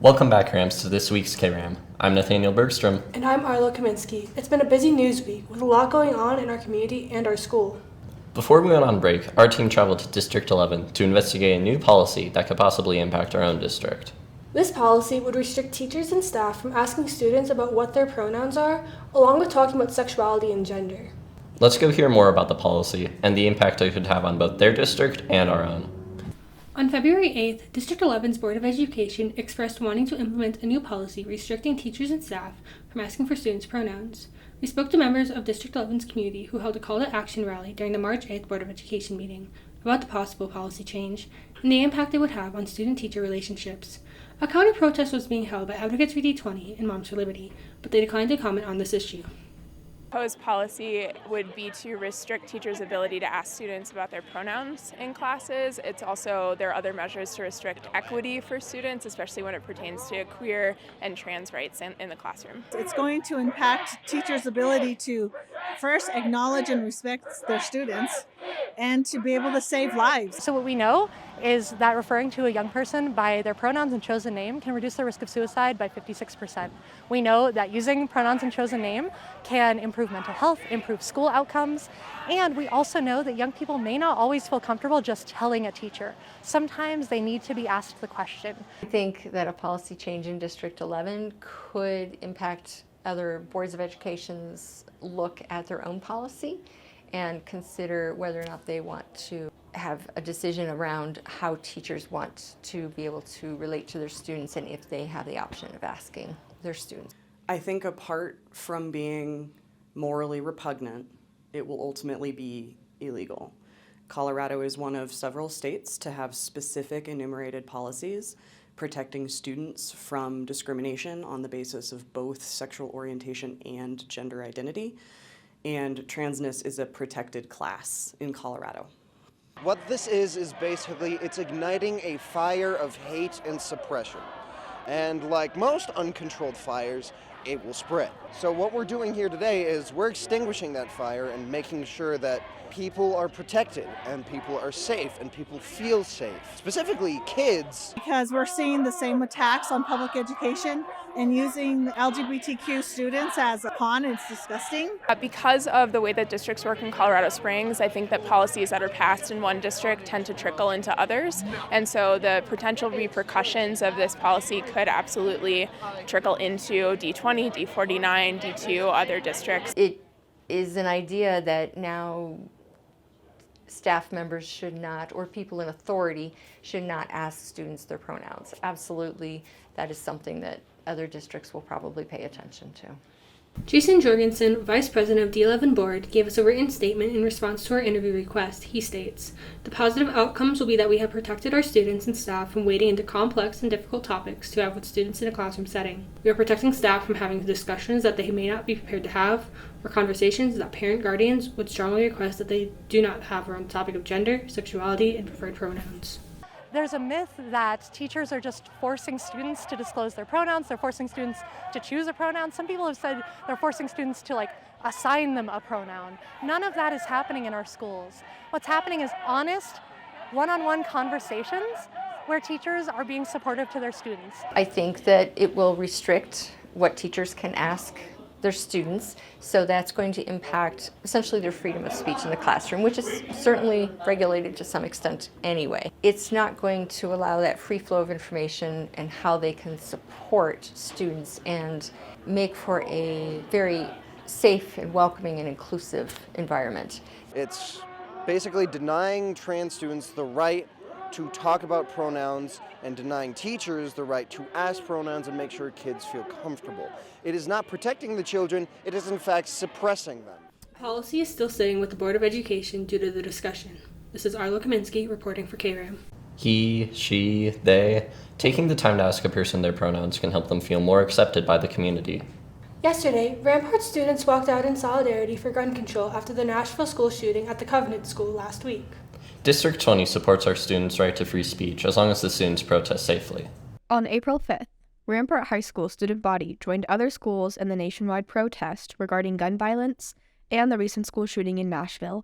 Welcome back, Rams, to this week's Kram. I'm Nathaniel Bergstrom. And I'm Arlo Kaminsky. It's been a busy news week with a lot going on in our community and our school. Before we went on break, our team traveled to District 11 to investigate a new policy that could possibly impact our own district. This policy would restrict teachers and staff from asking students about what their pronouns are, along with talking about sexuality and gender. Let's go hear more about the policy and the impact it could have on both their district and our own. On February 8th, District 11's Board of Education expressed wanting to implement a new policy restricting teachers and staff from asking for students' pronouns. We spoke to members of District 11's community who held a call to action rally during the March 8th Board of Education meeting about the possible policy change and the impact it would have on student-teacher relationships. A counter protest was being held by Advocates for D20 and Moms for Liberty, but they declined to comment on this issue. Proposed policy would be to restrict teachers' ability to ask students about their pronouns in classes. There are other measures to restrict equity for students, especially when it pertains to queer and trans rights in the classroom. It's going to impact teachers' ability to first acknowledge and respect their students and to be able to save lives. So what we know is that referring to a young person by their pronouns and chosen name can reduce the risk of suicide by 56%. We know that using pronouns and chosen name can improve mental health, improve school outcomes, and we also know that young people may not always feel comfortable just telling a teacher. Sometimes they need to be asked the question. I think that a policy change in District 11 could impact other boards of education's look at their own policy and consider whether or not they want to have a decision around how teachers want to be able to relate to their students and if they have the option of asking their students. I think apart from being morally repugnant, it will ultimately be illegal. Colorado is one of several states to have specific enumerated policies protecting students from discrimination on the basis of both sexual orientation and gender identity. And transness is a protected class in Colorado. What this is basically, it's igniting a fire of hate and suppression. And like most uncontrolled fires, it will spread. So what we're doing here today is we're extinguishing that fire and making sure that people are protected and people are safe and people feel safe, specifically kids. Because we're seeing the same attacks on public education and using LGBTQ students as a pawn, it's disgusting. Because of the way that districts work in Colorado Springs, I think that policies that are passed in one district tend to trickle into others. And so the potential repercussions of this policy could absolutely trickle into D20, D49, D2, other districts. It is an idea that now staff members should not, or people in authority should not ask students their pronouns. Absolutely, that is something that other districts will probably pay attention to. Jason Jorgensen, Vice President of D11 Board, gave us a written statement in response to our interview request. He states, "The positive outcomes will be that we have protected our students and staff from wading into complex and difficult topics to have with students in a classroom setting. We are protecting staff from having discussions that they may not be prepared to have, or conversations that parent guardians would strongly request that they do not have around the topic of gender, sexuality, and preferred pronouns." There's a myth that teachers are just forcing students to disclose their pronouns, they're forcing students to choose a pronoun. Some people have said they're forcing students to assign them a pronoun. None of that is happening in our schools. What's happening is honest, one-on-one conversations where teachers are being supportive to their students. I think that it will restrict what teachers can ask their students, so that's going to impact essentially their freedom of speech in the classroom, which is certainly regulated to some extent anyway. It's not going to allow that free flow of information and how they can support students and make for a very safe and welcoming and inclusive environment. It's basically denying trans students the right to talk about pronouns and denying teachers the right to ask pronouns and make sure kids feel comfortable. It is not protecting the children, it is in fact suppressing them. Policy is still sitting with the Board of Education due to the discussion. This is Arlo Kaminsky reporting for KRAM. He, she, they. Taking the time to ask a person their pronouns can help them feel more accepted by the community. Yesterday, Rampart students walked out in solidarity for gun control after the Nashville school shooting at the Covenant School last week. District 20 supports our students' right to free speech as long as the students protest safely. On April 5th, Rampart High School student body joined other schools in the nationwide protest regarding gun violence and the recent school shooting in Nashville.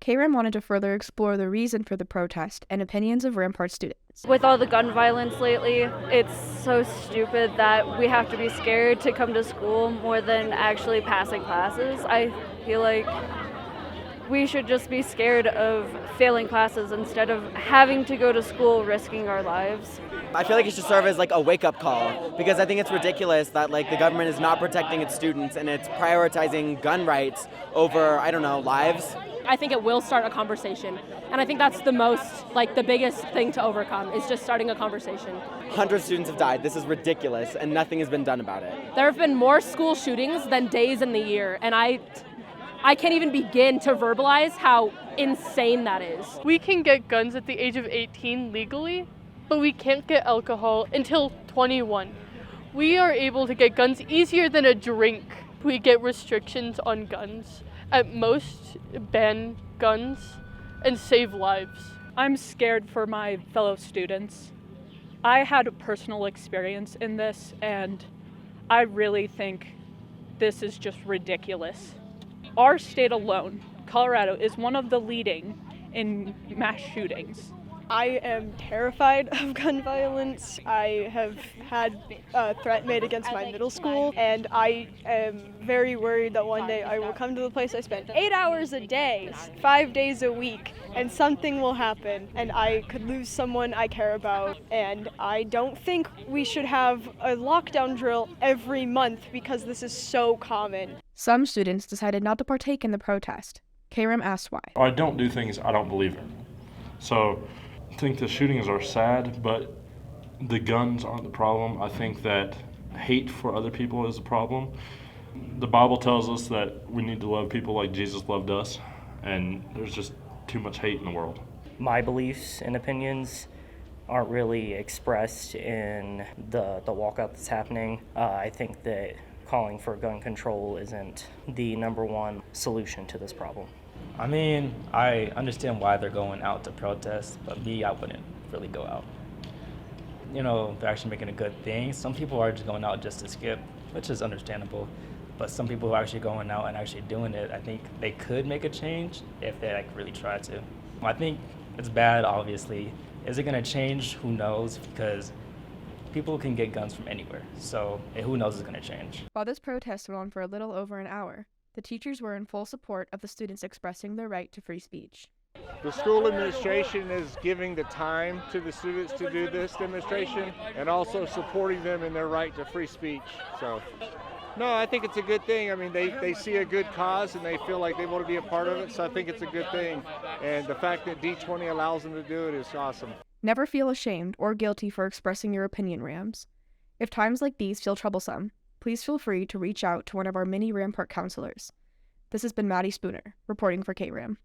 Kram wanted to further explore the reason for the protest and opinions of Rampart students. With all the gun violence lately, it's so stupid that we have to be scared to come to school more than actually passing classes. I feel like we should just be scared of failing classes instead of having to go to school risking our lives. I feel like it should serve as like a wake-up call, because I think it's ridiculous that like the government is not protecting its students and it's prioritizing gun rights over, I don't know, lives. I think it will start a conversation, and I think that's the biggest thing to overcome is just starting a conversation. Hundreds of students have died. This is ridiculous, and nothing has been done about it. There have been more school shootings than days in the year, and I can't even begin to verbalize how insane that is. We can get guns at the age of 18 legally, but we can't get alcohol until 21. We are able to get guns easier than a drink. We get restrictions on guns. At most, ban guns and save lives. I'm scared for my fellow students. I had a personal experience in this, and I really think this is just ridiculous. Our state alone, Colorado, is one of the leading in mass shootings. I am terrified of gun violence. I have had a threat made against my middle school, and I am very worried that one day I will come to the place I spend 8 hours a day, 5 days a week, and something will happen, and I could lose someone I care about. And I don't think we should have a lockdown drill every month because this is so common. Some students decided not to partake in the protest. Kram asked why. I don't do things I don't believe in. So I think the shootings are sad, but the guns aren't the problem. I think that hate for other people is the problem. The Bible tells us that we need to love people like Jesus loved us, and there's just too much hate in the world. My beliefs and opinions aren't really expressed in the walkout that's happening. I think that calling for gun control isn't the number one solution to this problem. I mean, I understand why they're going out to protest, but me, I wouldn't really go out. You know, they're actually making a good thing. Some people are just going out just to skip, which is understandable. But some people who are actually going out and actually doing it, I think they could make a change if they really try to. I think it's bad, obviously. Is it going to change? Who knows? Because people can get guns from anywhere. So who knows is going to change. While this protest went on for a little over an hour, the teachers were in full support of the students expressing their right to free speech. The school administration is giving the time to the students to do this demonstration and also supporting them in their right to free speech. So, no, I think it's a good thing. I mean, they see a good cause and they feel like they want to be a part of it, so I think it's a good thing. And the fact that D20 allows them to do it is awesome. Never feel ashamed or guilty for expressing your opinion, Rams. If times like these feel troublesome, please feel free to reach out to one of our mini Rampart counselors. This has been Maddie Spooner, reporting for KRAM.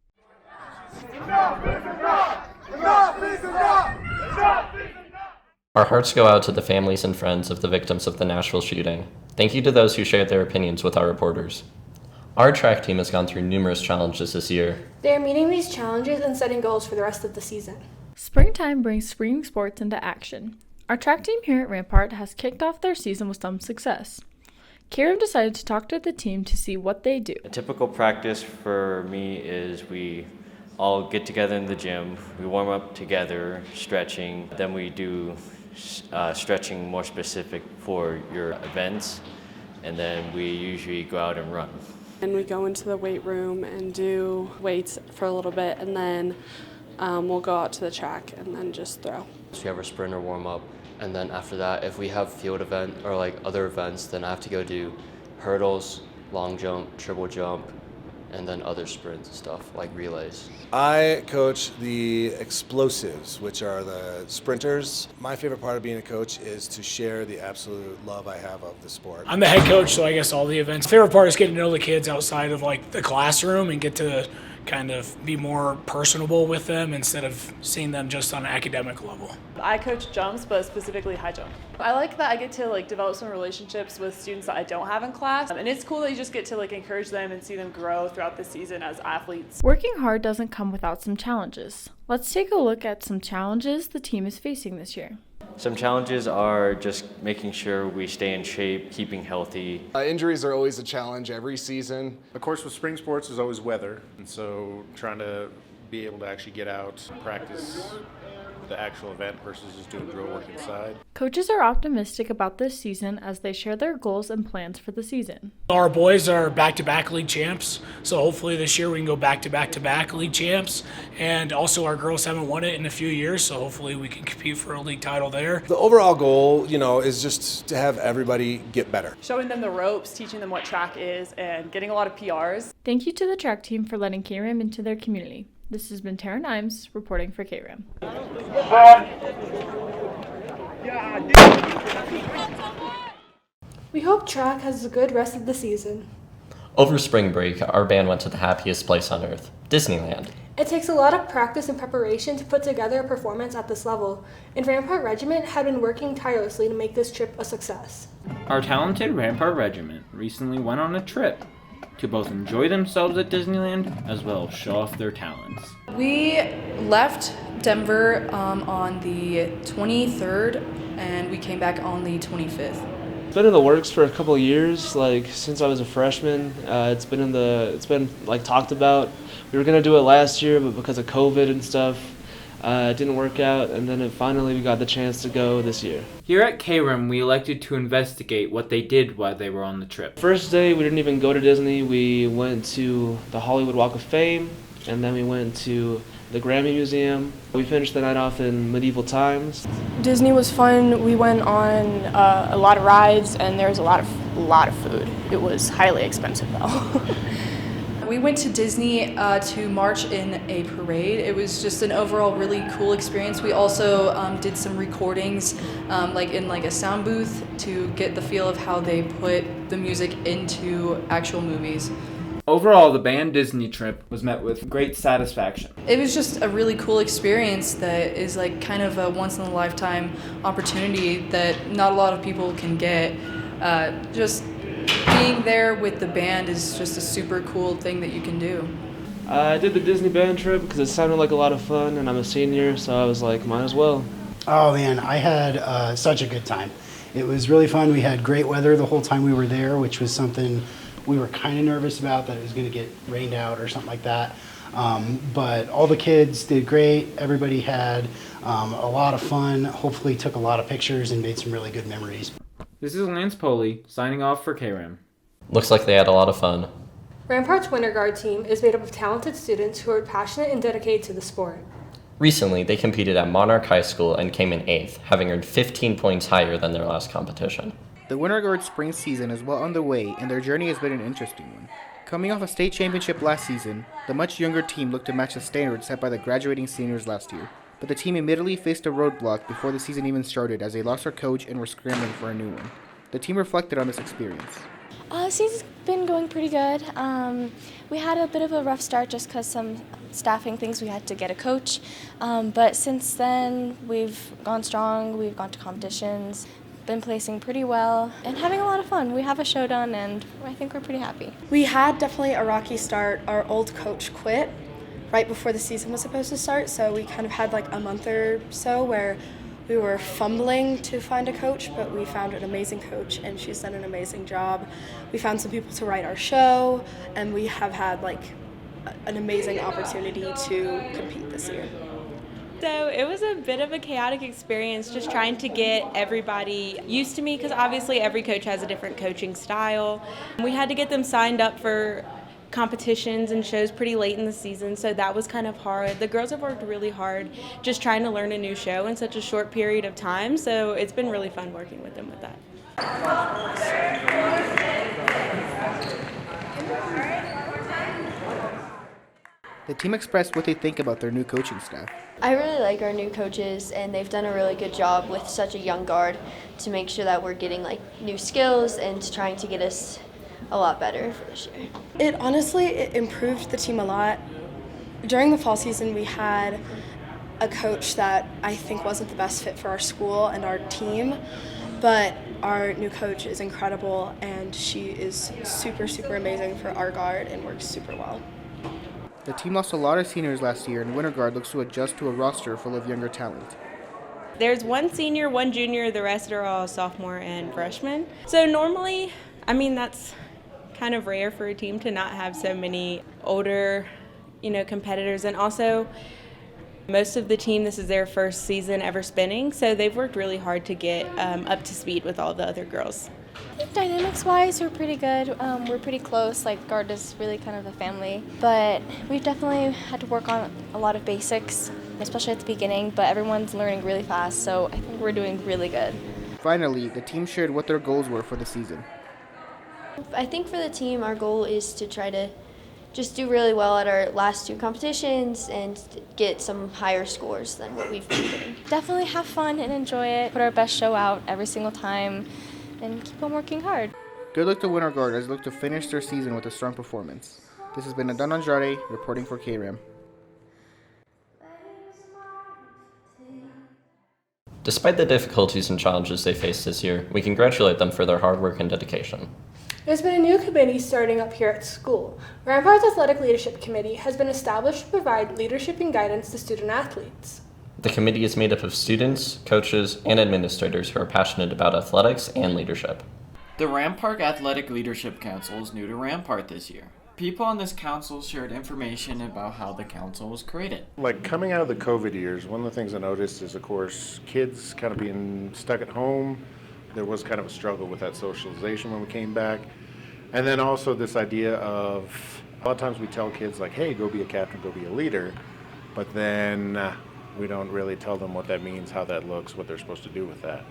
Our hearts go out to the families and friends of the victims of the Nashville shooting. Thank you to those who shared their opinions with our reporters. Our track team has gone through numerous challenges this year. They are meeting these challenges and setting goals for the rest of the season. Springtime brings spring sports into action. Our track team here at Rampart has kicked off their season with some success. Kram decided to talk to the team to see what they do. A typical practice for me is we all get together in the gym, we warm up together, stretching, then we do stretching more specific for your events, and then we usually go out and run. And we go into the weight room and do weights for a little bit, and then we'll go out to the track and then just throw. So we have our sprinter warm up, and then after that, if we have field event or like other events, then I have to go do hurdles, long jump, triple jump, and then other sprints and stuff like relays. I coach the explosives, which are the sprinters. My favorite part of being a coach is to share the absolute love I have of the sport. I'm the head coach, so I guess all the events. Favorite part is getting to know the kids outside of like the classroom and get to kind of be more personable with them instead of seeing them just on an academic level. I coach jumps, but specifically high jump. I like that I get to develop some relationships with students that I don't have in class, and it's cool that you just get to encourage them and see them grow throughout the season as athletes. Working hard doesn't come without some challenges. Let's take a look at some challenges the team is facing this year. Some challenges are just making sure we stay in shape, keeping healthy. Injuries are always a challenge every season. Of course, with spring sports, there's always weather, and so trying to be able to actually get out, practice the actual event versus just doing drill work inside. Coaches are optimistic about this season as they share their goals and plans for the season. Our boys are back-to-back league champs, so hopefully this year we can go back-to-back-to-back league champs. And also our girls haven't won it in a few years, so hopefully we can compete for a league title there. The overall goal, is just to have everybody get better. Showing them the ropes, teaching them what track is, and getting a lot of PRs. Thank you to the track team for letting Kram into their community. This has been Tara Nimes reporting for Kram. We hope track has a good rest of the season. Over spring break, our band went to the happiest place on earth, Disneyland. It takes a lot of practice and preparation to put together a performance at this level, and Rampart Regiment had been working tirelessly to make this trip a success. Our talented Rampart Regiment recently went on a trip to both enjoy themselves at Disneyland as well as show off their talents. We left Denver on the 23rd and we came back on the 25th. It's been in the works for a couple of years, since I was a freshman. It's been talked about. We were gonna do it last year, but because of COVID and stuff, it didn't work out, and then finally we got the chance to go this year. Here at Kram, we elected to investigate what they did while they were on the trip. First day, we didn't even go to Disney. We went to the Hollywood Walk of Fame, and then we went to the Grammy Museum. We finished the night off in medieval times. Disney was fun. We went on a lot of rides, and there was a lot of food. It was highly expensive though. We went to Disney to march in a parade. It was just an overall really cool experience. We also did some recordings in a sound booth to get the feel of how they put the music into actual movies. Overall, the band Disney trip was met with great satisfaction. It was just a really cool experience that is kind of a once-in-a-lifetime opportunity that not a lot of people can get. Just being there with the band is just a super cool thing that you can do. I did the Disney band trip because it sounded like a lot of fun, and I'm a senior, so I was like, might as well. Oh man, I had such a good time. It was really fun. We had great weather the whole time we were there, which was something we were kind of nervous about, that it was going to get rained out or something like that. But all the kids did great. Everybody had a lot of fun. Hopefully took a lot of pictures and made some really good memories. This is Lance Poley, signing off for Kram. Looks like they had a lot of fun. Rampart's Winter Guard team is made up of talented students who are passionate and dedicated to the sport. Recently, they competed at Monarch High School and came in 8th, having earned 15 points higher than their last competition. The Winter Guard spring season is well underway, and their journey has been an interesting one. Coming off a state championship last season, the much younger team looked to match the standards set by the graduating seniors last year. But the team immediately faced a roadblock before the season even started, as they lost their coach and were scrambling for a new one. The team reflected on this experience. Season's been going pretty good. We had a bit of a rough start just because some staffing things, we had to get a coach. But since then, we've gone strong, we've gone to competitions, been placing pretty well, and having a lot of fun. We have a show done, and I think we're pretty happy. We had definitely a rocky start. Our old coach quit right before the season was supposed to start, so we kind of had a month or so where we were fumbling to find a coach, but we found an amazing coach, and she's done an amazing job. We found some people to write our show, and we have had an amazing opportunity to compete this year. So it was a bit of a chaotic experience, just trying to get everybody used to me, because obviously every coach has a different coaching style. We had to get them signed up for competitions and shows pretty late in the season, so that was kind of hard. The girls have worked really hard just trying to learn a new show in such a short period of time, so it's been really fun working with them with that. The team expressed what they think about their new coaching staff. I really like our new coaches, and they've done a really good job with such a young guard to make sure that we're getting new skills and trying to get us a lot better for this year. It improved the team a lot. During the fall season, we had a coach that I think wasn't the best fit for our school and our team, but our new coach is incredible, and she is super, super amazing for our guard and works super well. The team lost a lot of seniors last year, and Winter Guard looks to adjust to a roster full of younger talent. There's one senior, one junior, the rest are all sophomore and freshman. So normally, that's kind of rare for a team to not have so many older, competitors. And also, most of the team, this is their first season ever spinning, so they've worked really hard to get up to speed with all the other girls. Dynamics-wise, we're pretty good. We're pretty close. Like, guard is really kind of a family. But we've definitely had to work on a lot of basics, especially at the beginning, but everyone's learning really fast, so I think we're doing really good. Finally, the team shared what their goals were for the season. I think for the team, our goal is to try to just do really well at our last 2 competitions and get some higher scores than what we've been getting. Definitely have fun and enjoy it. Put our best show out every single time and keep on working hard. Good luck to Winter Guard as they look to finish their season with a strong performance. This has been Adan Andrade reporting for Kram. Despite the difficulties and challenges they faced this year, we congratulate them for their hard work and dedication. There's been a new committee starting up here at school. Rampart Athletic Leadership Committee has been established to provide leadership and guidance to student athletes. The committee is made up of students, coaches, and administrators who are passionate about athletics and leadership. The Rampart Athletic Leadership Council is new to Rampart this year. People on this council shared information about how the council was created. Like coming out of the COVID years, one of the things I noticed is, of course, kids kind of being stuck at home. There was kind of a struggle with that socialization when we came back. And then also this idea of, a lot of times we tell kids like, hey, go be a captain, go be a leader. But then we don't really tell them what that means, how that looks, what they're supposed to do with that.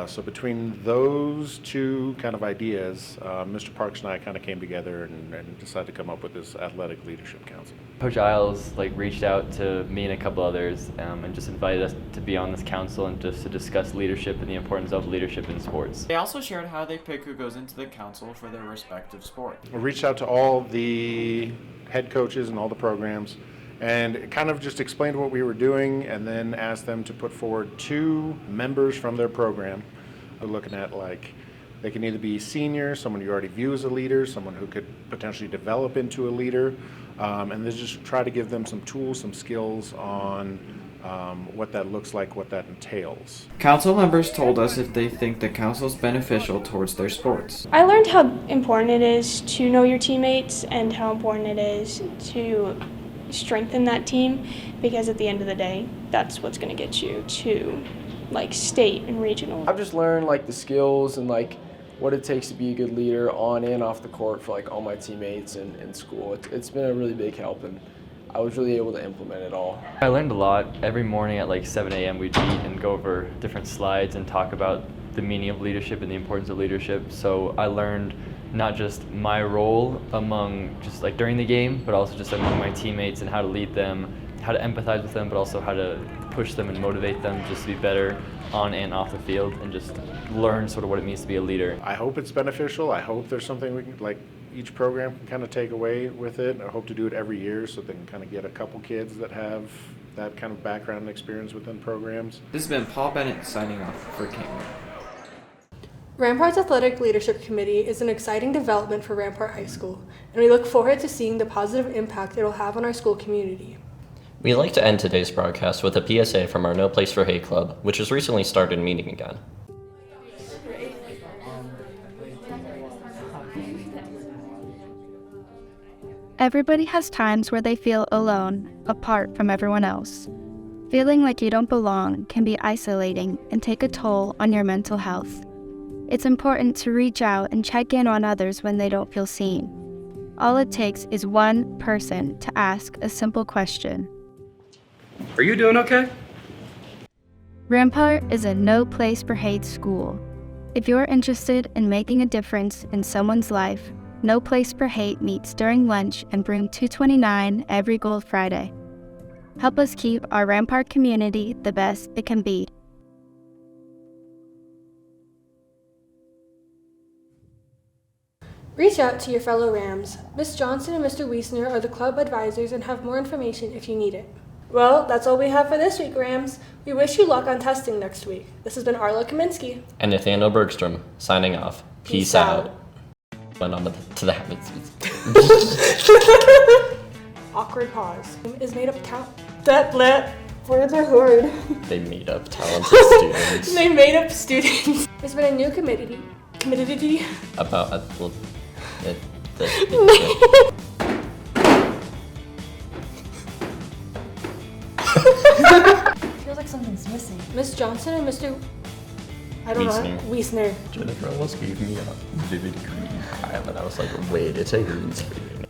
So between those two kind of ideas, Mr. Parks and I kind of came together and decided to come up with this Athletic Leadership Council. Coach Isles reached out to me and a couple others and just invited us to be on this council and just to discuss leadership and the importance of leadership in sports. They also shared how they pick who goes into the council for their respective sport. We reached out to all the head coaches and all the programs and kind of just explained what we were doing and then asked them to put forward 2 members from their program. We're looking at they can either be senior, someone you already view as a leader, someone who could potentially develop into a leader, and then just try to give them some tools, some skills on what that looks like, what that entails. Council members told us if they think the council is beneficial towards their sports. I learned how important it is to know your teammates and how important it is to strengthen that team, because at the end of the day, that's what's going to get you to state and regional. I've just learned the skills and what it takes to be a good leader on and off the court for all my teammates and in school. It's been a really big help, and I was really able to implement it all. I learned a lot. Every morning at 7 a.m. we'd meet and go over different slides and talk about the meaning of leadership and the importance of leadership. So I learned not just my role among just during the game, but also just among my teammates and how to lead them, how to empathize with them, but also how to push them and motivate them just to be better on and off the field and just learn sort of what it means to be a leader. I hope it's beneficial. I hope there's something we can, each program can kind of take away with it. I hope to do it every year so they can kind of get a couple kids that have that kind of background and experience within programs. This has been Paul Bennett signing off for Kram. Rampart's Athletic Leadership Committee is an exciting development for Rampart High School, and we look forward to seeing the positive impact it will have on our school community. We'd like to end today's broadcast with a PSA from our No Place for Hate Club, which has recently started meeting again. Everybody has times where they feel alone, apart from everyone else. Feeling like you don't belong can be isolating and take a toll on your mental health. It's important to reach out and check in on others when they don't feel seen. All it takes is one person to ask a simple question. Are you doing okay? Rampart is a no place for hate school. If you're interested in making a difference in someone's life, No Place for Hate meets during lunch and room 229 every Gold Friday. Help us keep our Rampart community the best it can be. Reach out to your fellow Rams. Ms. Johnson and Mr. Wiesner are the club advisors and have more information if you need it. Well, that's all we have for this week, Rams. We wish you luck on testing next week. This has been Arlo Kaminsky. And Nathaniel Bergstrom, signing off. Peace out. Went on to the habits. Awkward pause. Is made up count. That Words are hard. They made up talented students. They made up students. There's been a new committee. About Feels like something's missing. Miss Johnson and Mr. I don't know. Wiesner. Jennifer almost gave me a vivid green eye, but I was like, wait, it's a green screen.